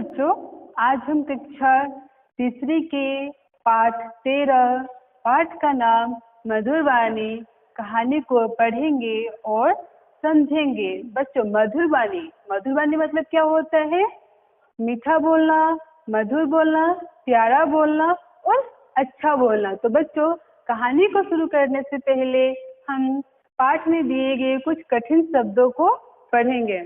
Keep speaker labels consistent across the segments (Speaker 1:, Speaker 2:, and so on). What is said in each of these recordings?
Speaker 1: बच्चों, आज हम कक्षा तीसरी के पाठ 13 पाठ का नाम मधुर वाणी कहानी को पढ़ेंगे और समझेंगे। बच्चों, मधुर वाणी मतलब क्या होता है? मीठा बोलना, मधुर बोलना, प्यारा बोलना और अच्छा बोलना। तो बच्चों, कहानी को शुरू करने से पहले हम पाठ में दिए गए कुछ कठिन शब्दों को पढ़ेंगे।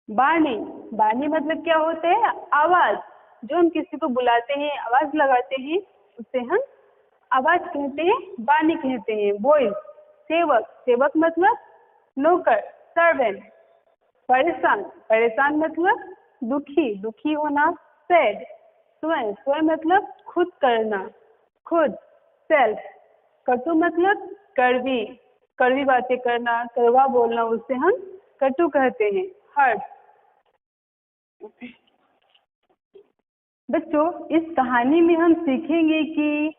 Speaker 1: बाणी मतलब क्या होता है? आवाज। जो हम किसी को बुलाते हैं, आवाज लगाते हैं, उसे हम आवाज कहते हैं, बाणी कहते हैं। वॉइस। सेवक मतलब नौकर, सर्वेंट। परेशान मतलब दुखी होना, सैड। स्वयं मतलब खुद करना, खुद, सेल्फ। कटु मतलब कड़वी बातें करना, कड़वा बोलना, उसे हम कटु कहते हैं। हर्ट। बच्चों, इस कहानी में हम सीखेंगे कि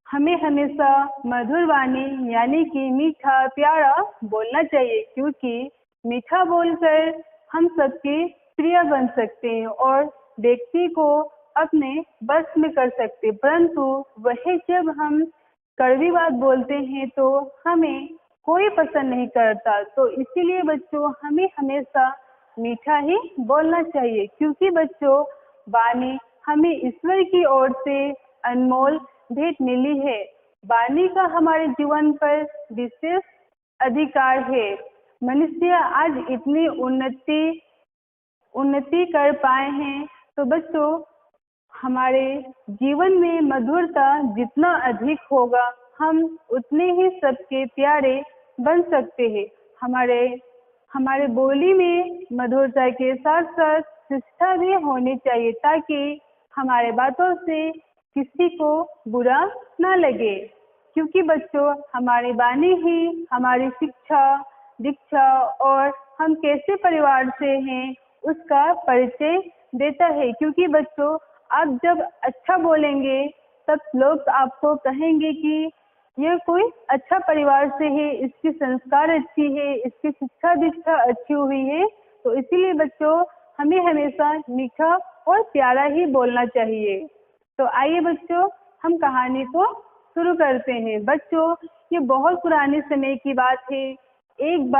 Speaker 1: हमें हमेशा मधुर वाणी यानी कि मीठा प्यारा बोलना चाहिए, क्योंकि मीठा बोलकर हम सबके प्रिय बन सकते हैं और व्यक्ति को अपने बस में कर सकते हैं। परंतु वही जब हम कड़वी बात बोलते हैं तो हमें कोई पसंद नहीं करता। तो इसीलिए बच्चों, हमें हमेशा मीठा ही बोलना चाहिए, क्योंकि बच्चों, वाणी हमें ईश्वर की ओर से अनमोल भेंट मिली है। वाणी का हमारे जीवन पर विशेष अधिकार है। मनुष्य आज इतनी उन्नति कर पाए हैं, तो बच्चों, हमारे जीवन में मधुरता जितना अधिक होगा, हम उतने ही सबके प्यारे बन सकते हैं। हमारे बोली में मधुरता के साथ साथ शिष्टता भी होनी चाहिए, ताकि हमारे बातों से किसी को बुरा ना लगे। क्योंकि बच्चों, हमारी वाणी ही हमारी शिक्षा, दीक्षा और हम कैसे परिवार से हैं उसका परिचय देता है। क्योंकि बच्चों, आप जब अच्छा बोलेंगे तब लोग आपको कहेंगे कि यह कोई अच्छा परिवार से है, इसकी संस्कार अच्छी है, इसकी शिक्षा दीक्षा अच्छी हुई है। तो इसीलिए बच्चों, हमें हमेशा मीठा और प्यारा ही बोलना चाहिए। तो आइए बच्चों, हम कहानी को शुरू करते हैं। बच्चों, ये बहुत पुराने समय की बात है। एक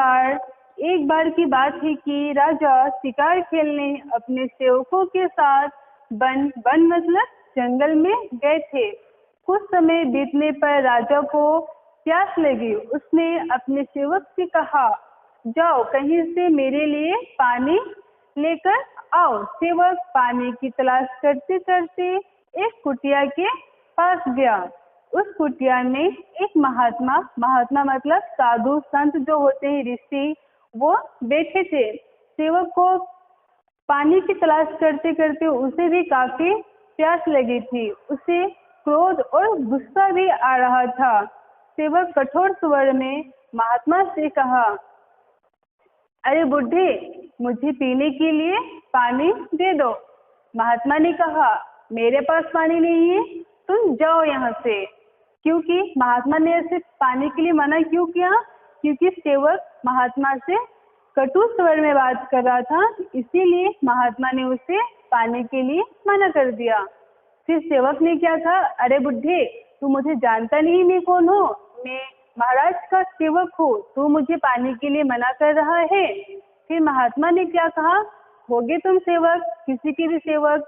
Speaker 1: बार की बात है कि राजा शिकार खेलने अपने सेवकों के साथ वन मतलब जंगल में गए थे। कुछ समय बीतने पर राजा को प्यास लगी। उसने अपने सेवक से कहा, जाओ कहीं से मेरे लिए पानी लेकर आओ। सेवक पानी की तलाश करते करते एक कुटिया के पास गया। उस कुटिया में एक महात्मा मतलब साधु संत जो होते हैं, ऋषि, वो बैठे थे। सेवक को पानी की तलाश करते करते उसे भी काफी प्यास लगी थी। उसे क्रोध और गुस्सा भी आ रहा था। सेवक कठोर स्वर में महात्मा से कहा, अरे बुढ़े, मुझे पीने के लिए पानी दे दो। महात्मा ने कहा, मेरे पास पानी नहीं है, तुम जाओ यहाँ से। क्योंकि महात्मा ने ऐसे पानी के लिए मना क्यों किया? क्योंकि सेवक महात्मा से कटु स्वर में बात कर रहा था, इसीलिए महात्मा ने उसे पानी के लिए मना कर दिया। फिर सेवक ने क्या था, अरे बुढ़े, तू मुझे जानता नहीं मैं कौन हूँ? मैं महाराज का सेवक हूँ, तू मुझे पानी के लिए मना कर रहा है। फिर महात्मा ने क्या कहा, होगे तुम सेवक, किसी के भी सेवक।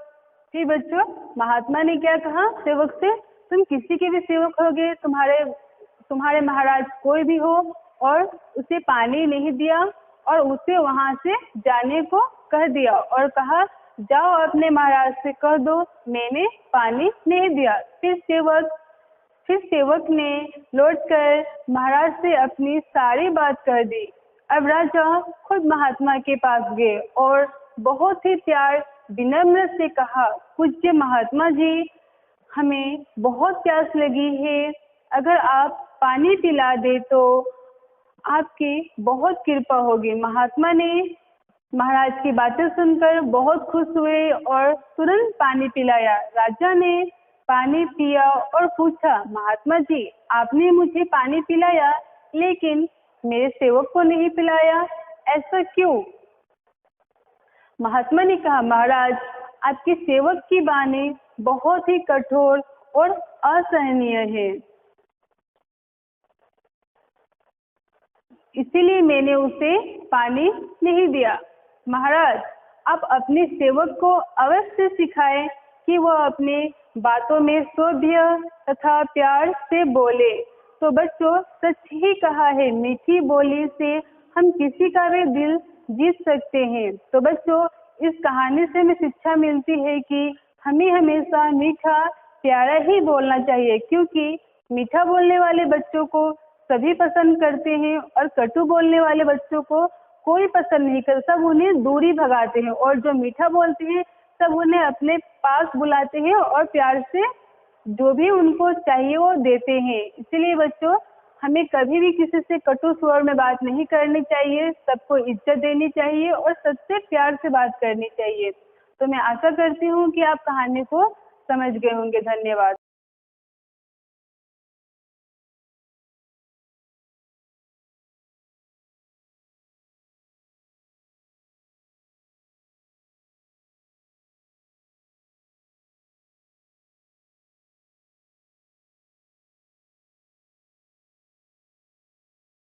Speaker 1: फिर बच्चों, महात्मा ने क्या कहा सेवक से, तुम किसी के भी सेवक होगे, तुम्हारे महाराज कोई भी हो, और उसे पानी नहीं दिया और उसे वहां से जाने को कह दिया और कहा, जाओ अपने महाराज से कह दो मैंने पानी नहीं दिया। फिर सेवक ने लौटकर महाराज से अपनी सारी बात कह दी। अब राजा खुद महात्मा के पास गए और बहुत ही प्यार विनम्र से कहा, पूज्य महात्मा जी, हमें बहुत प्यास लगी है, अगर आप पानी पिला दे तो आपकी बहुत कृपा होगी। महात्मा ने महाराज की बातें सुनकर बहुत खुश हुए और तुरंत पानी पिलाया। राजा ने पानी पिया और पूछा, महात्मा जी, आपने मुझे पानी पिलाया लेकिन मेरे सेवक को नहीं पिलाया, ऐसा क्यों? महात्मा ने कहा, महाराज आपके सेवक की वाणी बहुत ही कठोर और असहनीय है, इसीलिए मैंने उसे पानी नहीं दिया। महाराज आप अपने सेवक को अवश्य सिखाएं कि वह अपने बातों में सौम्य तथा प्यार से बोले। तो बच्चों सच ही कहा है, मीठी बोली से हम किसी का भी दिल जीत सकते हैं। तो बच्चों इस कहानी से हमें शिक्षा मिलती है कि हमें हमेशा मीठा प्यारा ही बोलना चाहिए, क्योंकि मीठा बोलने वाले बच्चों को सभी पसंद करते हैं और कटु बोलने वाले बच्चों को कोई पसंद नहीं करता, सब उन्हें दूरी भगाते हैं, और जो मीठा बोलते हैं सब उन्हें अपने पास बुलाते हैं और प्यार से जो भी उनको चाहिए वो देते हैं। इसलिए बच्चों हमें कभी भी किसी से कटु स्वर में बात नहीं करनी चाहिए, सबको इज्जत देनी चाहिए और सबसे प्यार से बात करनी चाहिए। तो मैं आशा करती हूँ कि आप कहानी को समझ गए होंगे। धन्यवाद।